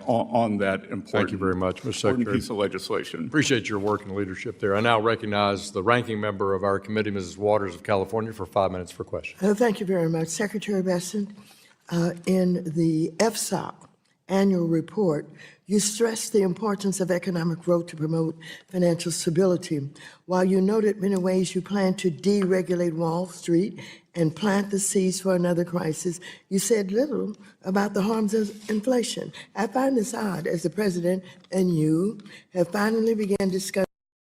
on that important, Thank you very much, Mr. important Secretary. piece of legislation. Appreciate your work and leadership there. I now recognize the ranking member of our committee, Mrs. Waters of California, for 5 minutes for questions. Thank you very much. Secretary Bessent, in the FSOC annual report, you stressed the importance of economic growth to promote financial stability. While you noted many ways you plan to deregulate Wall Street and plant the seeds for another crisis, you said little about the harms of inflation. I find this odd as the president and you have finally begun discussing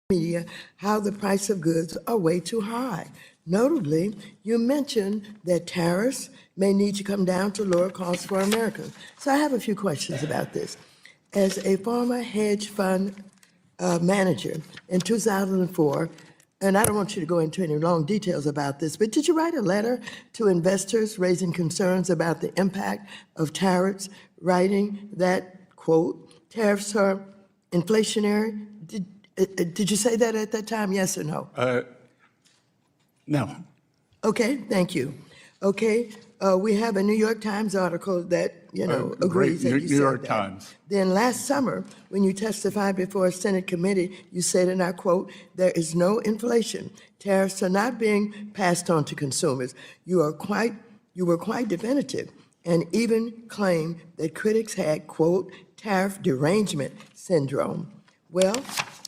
in the media how the price of goods are way too high. Notably, you mentioned that tariffs may need to come down to lower costs for Americans. So I have a few questions about this. As a former hedge fund manager in 2004, and I don't want you to go into any long details about this, but did you write a letter to investors raising concerns about the impact of tariffs, writing that, quote, tariffs are inflationary? Did you say that at that time, yes or no? No. Okay, thank you. Okay, we have a New York Times article that, agrees that you said New York that. Times. Then last summer, when you testified before a Senate committee, you said, and I quote, there is no inflation. Tariffs are not being passed on to consumers. You were quite definitive and even claimed that critics had, quote, tariff derangement syndrome. Well,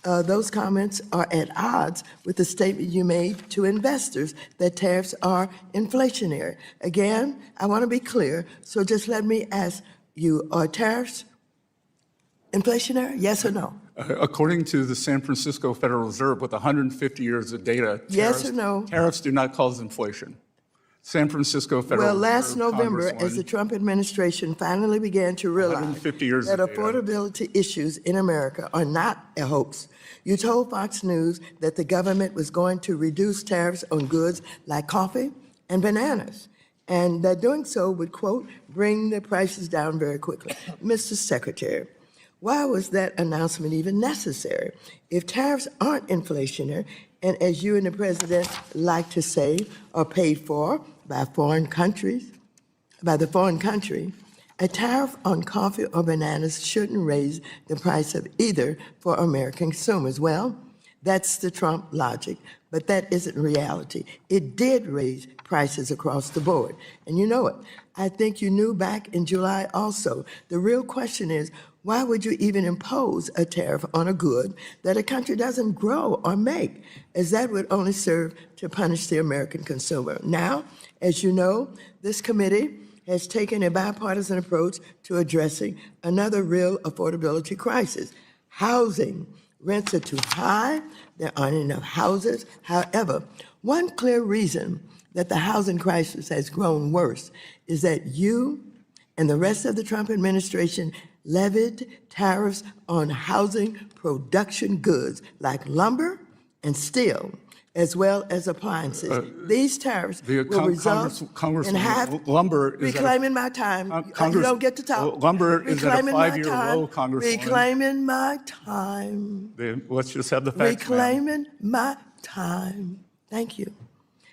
those comments are at odds with the statement you made to investors that tariffs are inflationary. Again, I want to be clear, so just let me ask you, are tariffs inflationary, yes or no? According to the San Francisco Federal Reserve, with 150 years of data, Yes or no? Tariffs do not cause inflation. San Francisco Federal Well, Reserve. last November, as Congresswoman, the Trump administration finally began to realize 150 years that of data. affordability issues in America are not a hoax, you told Fox News that the government was going to reduce tariffs on goods like coffee and bananas, and that doing so would, quote, bring the prices down very quickly. Mr. Secretary, why was that announcement even necessary? If tariffs aren't inflationary, and as you and the president like to say, are paid for by foreign countries, by the foreign country, a tariff on coffee or bananas shouldn't raise the price of either for American consumers. Well, that's the Trump logic, but that isn't reality. It did raise prices across the board, and you know it. I think you knew back in July also. The real question is, why would you even impose a tariff on a good that a country doesn't grow or make, as that would only serve to punish the American consumer? Now, as you know, this committee has taken a bipartisan approach to addressing another real affordability crisis. Housing. Rents are too high. There aren't enough houses. However, one clear reason that the housing crisis has grown worse is that you and the rest of the Trump administration levied tariffs on housing production goods like lumber and steel, as well as appliances. These tariffs will result in half. Lumber is reclaiming my time. You don't get to talk. Lumber is at a Reclaiming my 5-year time. low, Congresswoman. Reclaiming my time. Let's just have the facts, ma'am. Reclaiming my time. Thank you.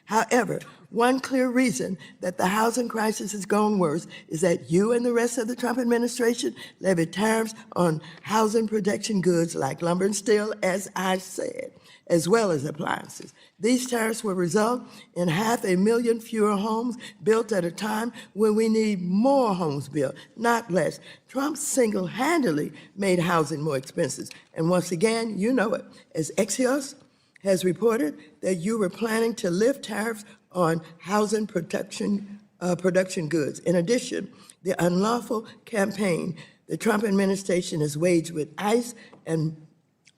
However, one clear reason that the housing crisis has gone worse is that you and the rest of the Trump administration levied tariffs on housing production goods like lumber and steel, as I said, as well as appliances. These tariffs will result in 500,000 fewer homes built at a time when we need more homes built, not less. Trump single-handedly made housing more expensive. And once again, you know it, as Axios has reported that you were planning to lift tariffs on housing production goods. In addition, the unlawful campaign the Trump administration has waged with ICE and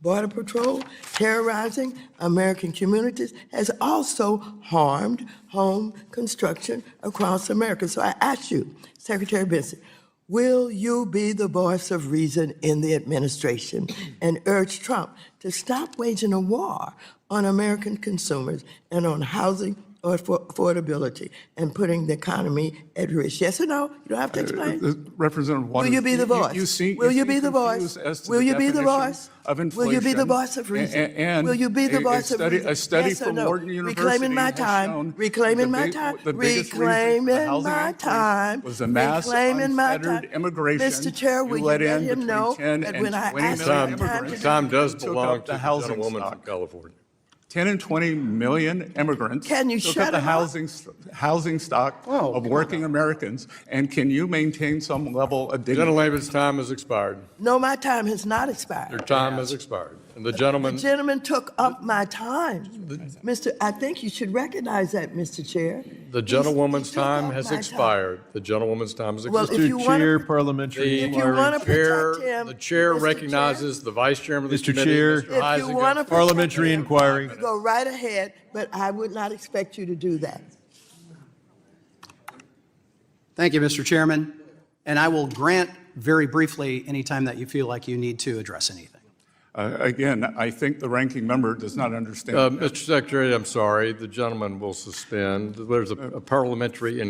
Border Patrol terrorizing American communities has also harmed home construction across America. So I ask you, Secretary Bessent, will you be the voice of reason in the administration and urge Trump to stop waging a war on American consumers and on housing or for affordability and putting the economy at risk? Yes or no? You don't have to explain. Representative Waters. Will you be the voice? Will you be the voice? Will you be the voice? Will you be the voice of reason? Will you be the voice of reason? A study Yes or from no? Wharton University Reclaiming my has time. shown Reclaiming my time. the biggest reason for the Reclaiming housing my increase time. was the mass Reclaiming my unfettered time. immigration. Mr. Chair, will you let let in him between know 10 that and when I 20 asked million him time to immigrants Time does took belong up to the the housing gentlewoman stock. from California. 10 and 20 million immigrants Can you took shut up the him up? housing stock of working Americans. And can you maintain some level of dignity? Gentleman's time has expired. No, my time has not Your expired. time has expired. And the The gentleman, gentleman took up my time. I think you should recognize that, Mr. Chair. the He gentlewoman's took time up has my expired. The gentlewoman's time has Well, expired. if you Mr. wanna- Chair, parliamentary If you inquiry. wanna protect him, The chair Mr. Chair. recognizes the vice chairman of the Mr. committee, Chair. Mr. If you Heisinger. want to Parliamentary inquiry. go right ahead, but I would not expect you to do that. Thank you, Mr. Chairman. And I will grant very briefly any time that you feel like you need to address anything. Again, I think the ranking member does not understand. Mr. Secretary, I'm sorry, the gentleman will suspend. There's a parliamentary inquiry.